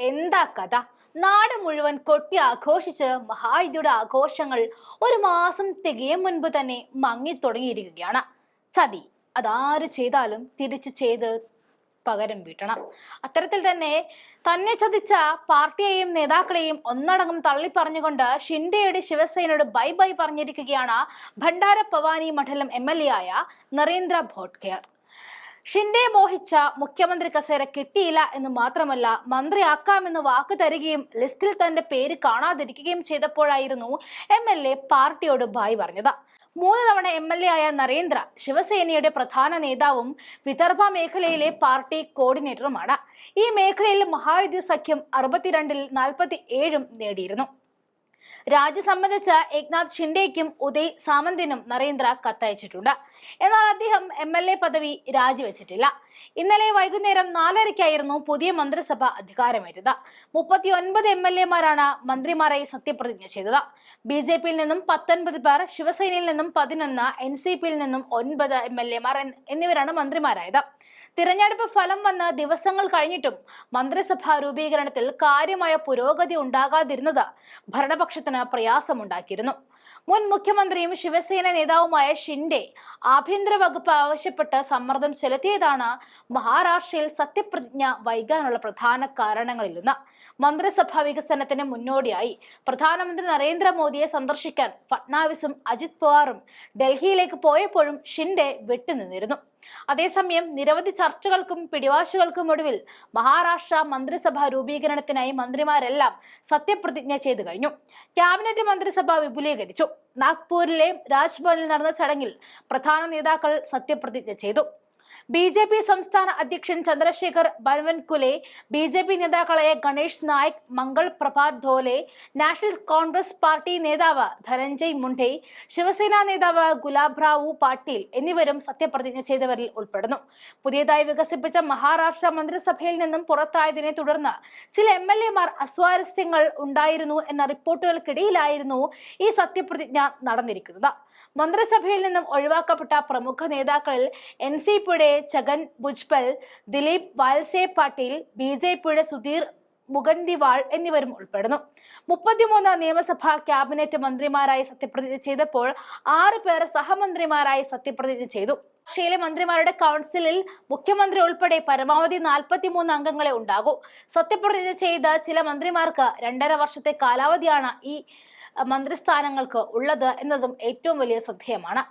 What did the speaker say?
എന്താ കഥ? നാട് മുഴുവൻ കൊട്ടി ആഘോഷിച്ച് മഹായുദ്ധിയുടെ ആഘോഷങ്ങൾ ഒരു മാസം തികയും മുൻപ് തന്നെ മങ്ങി തുടങ്ങിയിരിക്കുകയാണ്. ചതി അതാര് ചെയ്താലും തിരിച്ചു ചെയ്ത് പകരം വീട്ടണം. അത്തരത്തിൽ തന്നെ ചതിച്ച പാർട്ടിയെയും നേതാക്കളെയും ഒന്നടങ്കം തള്ളിപ്പറഞ്ഞുകൊണ്ട് ഷിൻഡെയുടെ ശിവസേനയോട് ബൈ ബൈ പറഞ്ഞിരിക്കുകയാണ് ഭണ്ഡാര ഭവാനി മണ്ഡലം MLA ആയ നരേന്ദ്ര ഭോട്ട്കർ. ഷിൻഡെ മോഹിച്ച മുഖ്യമന്ത്രി കസേര കിട്ടിയില്ല എന്ന് മാത്രമല്ല, മന്ത്രിയാക്കാമെന്ന് വാക്ക് തരികയും ലിസ്റ്റിൽ തന്റെ പേര് കാണാതിരിക്കുകയും ചെയ്തപ്പോഴായിരുന്നു MLA പാർട്ടിയോട് ബായ് പറഞ്ഞത്. 3 തവണ MLA ആയ നരേന്ദ്ര ശിവസേനയുടെ പ്രധാന നേതാവും വിദർഭ മേഖലയിലെ പാർട്ടി കോർഡിനേറ്ററുമാണ്. ഈ മേഖലയിൽ മഹായുദ്ധ സഖ്യം 62-ൽ 47 നേടിയിരുന്നു. രാജി സംബന്ധിച്ച് ഏക്നാഥ് ഷിൻഡെയ്ക്കും ഉദയ് സാമന്തിനും നരേന്ദ്ര കത്തയച്ചിട്ടുണ്ട്. എന്നാൽ അദ്ദേഹം MLA പദവി രാജിവെച്ചിട്ടില്ല. ഇന്നലെ വൈകുന്നേരം 4:30-ക്കായിരുന്നു പുതിയ മന്ത്രിസഭ അധികാരമേറ്റത്. 39 MLA-മാരാണ് മന്ത്രിമാരായി സത്യപ്രതിജ്ഞ ചെയ്തത്. BJP-യിൽ നിന്നും 19 പേർ, ശിവസേനയിൽ നിന്നും 11, NCP-യിൽ നിന്നും 9 MLA-മാർ എന്നിവരാണ് മന്ത്രിമാരായത്. തിരഞ്ഞെടുപ്പ് ഫലം വന്ന് ദിവസങ്ങൾ കഴിഞ്ഞിട്ടും മന്ത്രിസഭാ രൂപീകരണത്തിൽ കാര്യമായ പുരോഗതി ഉണ്ടാകാതിരുന്നത് ഭരണപക്ഷത്തിന് പ്രയാസമുണ്ടാക്കിയിരുന്നു. മുൻ മുഖ്യമന്ത്രിയും ശിവസേന നേതാവുമായ ഷിൻഡെ ആഭ്യന്തര വകുപ്പ് ആവശ്യപ്പെട്ട് സമ്മർദ്ദം ചെലുത്തിയതാണ് മഹാരാഷ്ട്രയിൽ സത്യപ്രതിജ്ഞ വൈകാനുള്ള പ്രധാന കാരണങ്ങളിലൊന്ന്. മന്ത്രിസഭാ വികസനത്തിന് മുന്നോടിയായി പ്രധാനമന്ത്രി നരേന്ദ്രമോദിയെ സന്ദർശിക്കാൻ ഫട്നാവിസും അജിത് പവാറും ഡൽഹിയിലേക്ക് പോയപ്പോഴും ഷിൻഡെ വിട്ടുനിന്നിരുന്നു. അതേസമയം നിരവധി ചർച്ചകൾക്കും പിടിവാശികൾക്കും ഒടുവിൽ മഹാരാഷ്ട്ര മന്ത്രിസഭാ രൂപീകരണത്തിനായി മന്ത്രിമാരെല്ലാം സത്യപ്രതിജ്ഞ ചെയ്തു കഴിഞ്ഞു. ക്യാബിനറ്റ് മന്ത്രിസഭ വിപുലീകരിച്ചു. നാഗ്പൂരിലെ രാജ്ഭവനിൽ നടന്ന ചടങ്ങിൽ പ്രധാന നേതാക്കൾ സത്യപ്രതിജ്ഞ ചെയ്തു. BJP സംസ്ഥാന അധ്യക്ഷൻ ചന്ദ്രശേഖർ ബൻവൻകുലെ, BJP നേതാക്കളായ ഗണേഷ് നായക്, മംഗൾ പ്രഭാത് ധോലെ, നാഷണൽ കോൺഗ്രസ് പാർട്ടി നേതാവ് ധനഞ്ജയ് മുണ്ടെ, ശിവസേന നേതാവ് ഗുലാബ് റാവു പാട്ടീൽ എന്നിവരും സത്യപ്രതിജ്ഞ ചെയ്തവരിൽ ഉൾപ്പെടുന്നു. പുതിയതായി വികസിപ്പിച്ച മഹാരാഷ്ട്ര മന്ത്രിസഭയിൽ നിന്നും പുറത്തായതിനെ തുടർന്ന് ചില MLA-മാർ അസ്വാരസ്യങ്ങൾ ഉണ്ടായിരുന്നു എന്ന റിപ്പോർട്ടുകൾക്കിടയിലായിരുന്നു ഈ സത്യപ്രതിജ്ഞ നടന്നിരിക്കുന്നത്. മന്ത്രിസഭയിൽ നിന്നും ഒഴിവാക്കപ്പെട്ട പ്രമുഖ നേതാക്കളിൽ NCP-യുടെ ഛഗൻ ഭുജ്ബൽ, ദിലീപ് വാൽസെ പാട്ടീൽ, BJP-യുടെ സുധീർ മുഗന്തിവാൾ എന്നിവരും ഉൾപ്പെടുന്നു. 33 നിയമസഭാ ക്യാബിനറ്റ് മന്ത്രിമാരായി സത്യപ്രതിജ്ഞ ചെയ്തപ്പോൾ 6 പേർ സഹമന്ത്രിമാരായി സത്യപ്രതിജ്ഞ ചെയ്തു. രാഷ്ട്രീയ മന്ത്രിമാരുടെ കൗൺസിലിൽ മുഖ്യമന്ത്രി ഉൾപ്പെടെ പരമാവധി 43 അംഗങ്ങളെ ഉണ്ടാകൂ. സത്യപ്രതിജ്ഞ ചെയ്ത ചില മന്ത്രിമാർക്ക് 2.5 വർഷത്തെ കാലാവധിയാണ് ഈ മന്ത്രിസ്ഥാനങ്ങൾക്ക് ഉള്ളത് എന്നതും ഏറ്റവും വലിയ ശ്രദ്ധേയമാണ്.